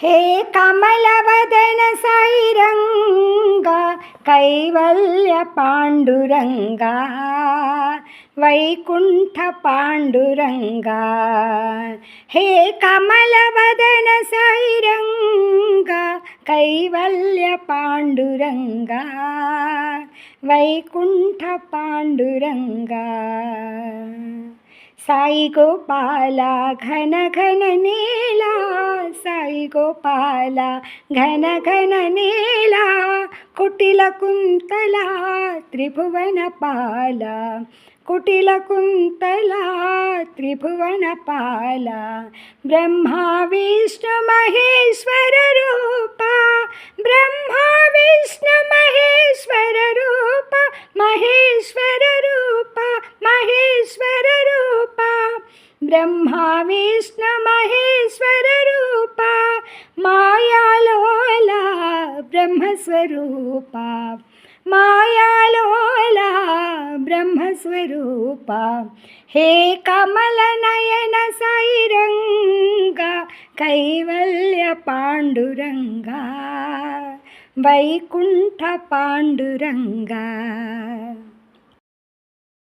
हे कमलवदन साईरंगा कैवल्य पांडुरंगा वैकुंठ पांडुरंगा। हे कमलवदन साईरंगा कैवल्य पांडुरंगा वैकुंठ पांडुरंगा। साई गोपाला घन घन नीला, साई गोपाला घन घन नीला, कुटिल कुंतला त्रिभुवन पाला, कुटिल कुंतला त्रिभुवन पाला। ब्रह्मा विष्णु महेश्वर रूपा, ब्रह्मा विष्णु महेश्वर रूपा, महेश्वर रूपा, महेश्वर रूपा। ब्रह्मा विष्णु महेश्वर रूपा, मायालोला ब्रह्मस्वरूपा, मायालोला ब्रह्मस्वरूपा। हे कमल नयन साईरंगा कैवल्य पांडुरंगा वैकुंठ पांडुरंगा।